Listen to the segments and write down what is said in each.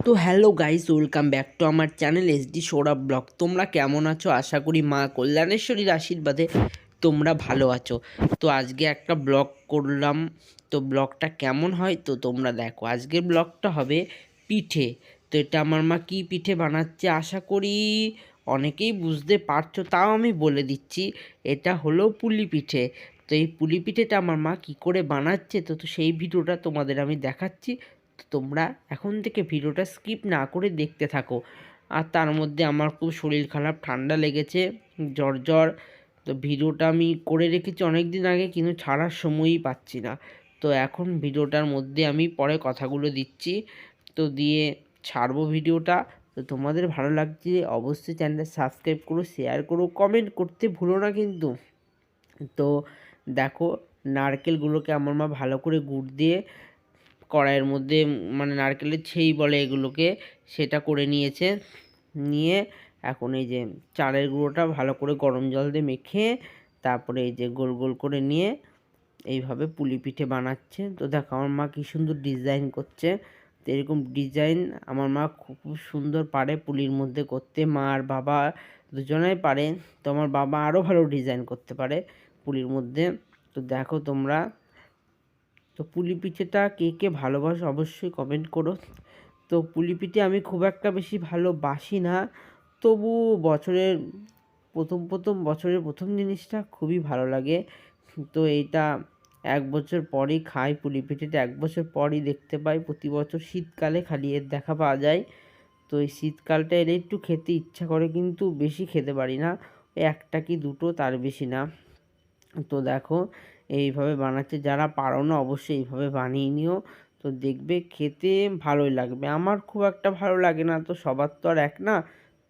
তো hello guys, welcome back to আমার channel SD Sourav blog. তোমরা কেমন আছো? আশা করি মা কল্যাণেশ্বরীর আশীর্বাদে তোমরা ভালো আছো। তো আজকে একটা ব্লগ করলাম, তো ব্লগটা কেমন হয় তো তোমরা দেখো। আজকের ব্লগটা হবে পিঠে। তো এটা আমার মা কী পিঠে বানাচ্ছে আশা করি অনেকেই বুঝতে পারছো, তাও আমি বলে দিচ্ছি, এটা হলো পুলি পিঠে। তো এই পুলি পিঠেটা আমার মা কী করে বানাচ্ছে তো সেই ভিডিওটা তোমাদের আমি দেখাচ্ছি। তো তোমরা এখন থেকে ভিডিওটা স্কিপ না করে দেখতে থাকো। আর তার মধ্যে আমার খুব শরীর খারাপ, ঠান্ডা লেগেছে, জ্বর। তো ভিডিওটা আমি করে রেখেছি অনেক দিন আগে, কিন্তু ছাড়ার সময়ই পাচ্ছি না। তো এখন ভিডিওটার মধ্যে আমি পরে কথাগুলো দিচ্ছি, তো দিয়ে ছাড়বো ভিডিওটা। তো তোমাদের ভালো লাগছে অবশ্যই চ্যানেলটা সাবস্ক্রাইব করো, শেয়ার করো, কমেন্ট করতে ভুলো না কিন্তু। তো দেখো, নারকেলগুলোকে আমার মা ভালো করে গুড় দিয়ে কড়াইয়ের মধ্যে, মানে নারকেলের ছেই বলে এগুলোকে, সেটা করে নিয়েছে। নিয়ে এখন এই যে চালের গুঁড়োটা ভালো করে গরম জল দিয়ে মেখে তারপরে এই যে গোল গোল করে নিয়ে এইভাবে পুলি পিঠে বানাচ্ছে। তো দেখো আমার মা কী সুন্দর ডিজাইন করছে। তো এরকম ডিজাইন আমার মা খুব সুন্দর পারে পুলির মধ্যে করতে। মা আর বাবা দুজনেই পারে। তো আমার বাবা আরও ভালো ডিজাইন করতে পারে পুলির মধ্যে। তো দেখো তোমরা, তো পুলি পিঠেটা কে কে ভালোবাসো অবশ্যই কমেন্ট করো। তো পুলি পিঠে আমি খুব একটা বেশি ভালোবাসি না, তবু বছরের বছরের প্রথম জিনিসটা খুবই ভালো লাগে। তো এইটা 1 বছর পরই খাই, পুলি পিঠেটা 1 বছর পরই দেখতে পাই। প্রতি বছর শীতকালে খালি এর দেখা পাওয়া যায়। তো এই শীতকালটা এলে একটু খেতে ইচ্ছা করে, কিন্তু বেশি খেতে পারি না, একটা কি দুটো, তার বেশি না। তো দেখো এইভাবে বানাচ্ছে, যারা পারো না অবশ্যই এইভাবে বানিয়ে নিও। তো দেখবে খেতে ভালোই লাগবে। আমার খুব একটা ভালো লাগে না, তো সবার তো আর এক না,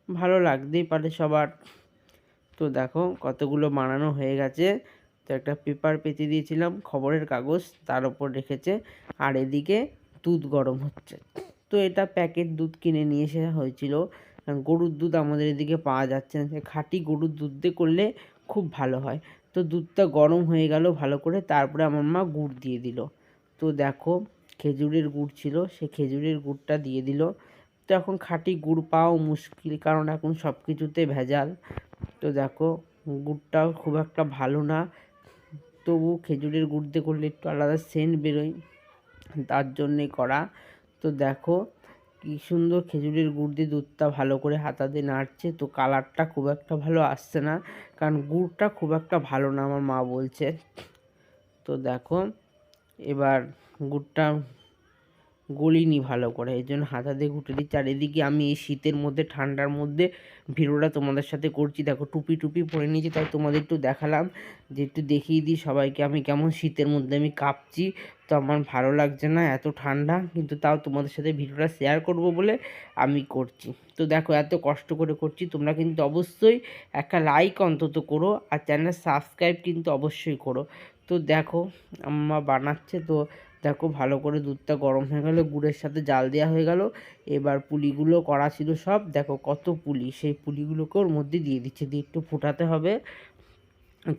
ভালো লাগতেই পারে সবার। তো দেখো কতগুলো বানানো হয়ে গেছে। তো একটা পেপার পেতে দিয়েছিলাম, খবরের কাগজ, তার উপর রেখেছে। আর এদিকে দুধ গরম হচ্ছে। তো এটা প্যাকেট দুধ কিনে নিয়ে এসে হয়েছিল, গরুর দুধ আমাদের এদিকে পাওয়া যাচ্ছে না, খাঁটি গরুর দুধ দিয়ে করলে খুব ভালো হয়। তো দুধটা গরম হয়ে গেল ভালো করে, তারপরে আমার মা গুড় দিয়ে দিল। তো দেখো খেজুরের গুড় ছিল, সে খেজুরের গুড়টা দিয়ে দিল। তো এখন খাঁটি গুড় পাওয়া মুশকিল, কারণ এখন সব কিছুতে ভেজাল। তো দেখো গুড়টাও খুব একটা ভালো না, তবু খেজুরের গুড় দিয়ে করলে একটু আলাদা সেন্ট বেরোয়, তার জন্যে করা। তো দেখো কী সুন্দর খেজুরের গুড় দিয়ে দুধটা ভালো করে হাতা দিয়ে নাড়ছে। তো কালারটা খুব একটা ভালো আসছে না, কারণ গুড়টা খুব একটা ভালো না আমার মা বলছে। তো দেখো এবার গুড়টা গলিনি ভালো করে, এই জন্য হাতা দিয়ে ঘুটে দিচ্ছি। আর এদিকে আমি এই শীতের মধ্যে ঠান্ডার মধ্যে ভিডিওটা তোমাদের সাথে করছি। দেখো টুপি পরে নিয়েছি, তাই তোমাদের একটু দেখালাম, যে একটু দেখিয়ে দিই সবাইকে আমি কেমন শীতের মধ্যে আমি কাঁপছি। তো আমার ভালো লাগছে না এত ঠান্ডা, কিন্তু তাও তোমাদের সাথে ভিডিওটা শেয়ার করব বলে আমি করছি। তো দেখো এত কষ্ট করে করছি, তোমরা কিন্তু অবশ্যই একটা লাইক অন্তত করো, আর চ্যানেল সাবস্ক্রাইব কিন্তু অবশ্যই করো। তো দেখো আম্মা বানাচ্ছে। তো দেখো ভালো করে দুধটা গরম হয়ে গেল, গুড়ের সাথে জাল দেওয়া হয়ে গেল। এবার পুলিগুলো করা ছিল সব, দেখো কত পুলি, সেই পুলিগুলোকে ওর মধ্যে দিয়ে দিচ্ছে, দিয়ে একটু ফোটাতে হবে।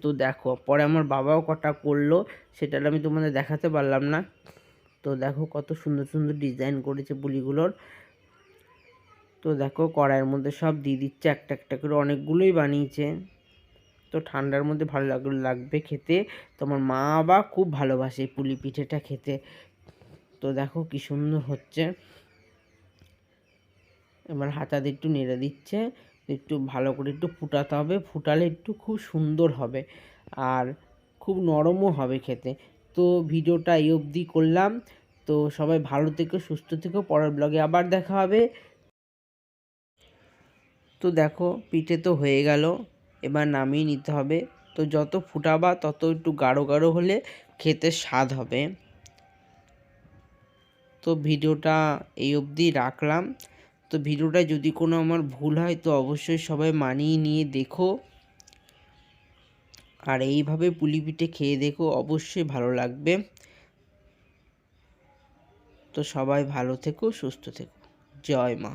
তো দেখো পরে আমার বাবাও কটা করলো, সেটা আমি তোমাদের দেখাতে পারলাম না। তো দেখো কত সুন্দর সুন্দর ডিজাইন করেছে পুলিগুলোর। তো দেখো কড়াইয়ের মধ্যে সব দিয়ে দিচ্ছে একটা একটা করে, অনেকগুলোই বানিয়েছে। তো ঠান্ডার মধ্যে ভালো লাগবে খেতে। তো আমার মা বাবা খুব ভালোবাসে পুলি পিঠেটা খেতে। তো দেখো কি সুন্দর হচ্ছে। এবার হাতা দিয়ে একটু নেড়ে দিচ্ছে, একটু ভালো করে একটু ফুটাতে হবে, ফুটালে একটু খুব সুন্দর হবে আর খুব নরমও হবে খেতে। তো ভিডিওটা এই অবধি করলাম। তো সবাই ভালো থেকো, সুস্থ থেকো, পরের ব্লগে আবার দেখা হবে। তো দেখো পিঠে তো হয়ে গেল, এবার নামিয়ে নিতে হবে। তো যত ফুটাবা তত একটু গাঢ় গাঢ় হলে খেতে স্বাদ হবে। তো ভিডিওটা এই অবধি রাখলাম। তো ভিডিওটা যদি কোনো আমার ভুল হয় তো অবশ্যই সবাই মানিয়ে নিয়ে দেখো, আর এইভাবে পুলি পিঠে খেয়ে দেখো, অবশ্যই ভালো লাগবে। তো সবাই ভালো থেকো, সুস্থ থেকো, জয় মা।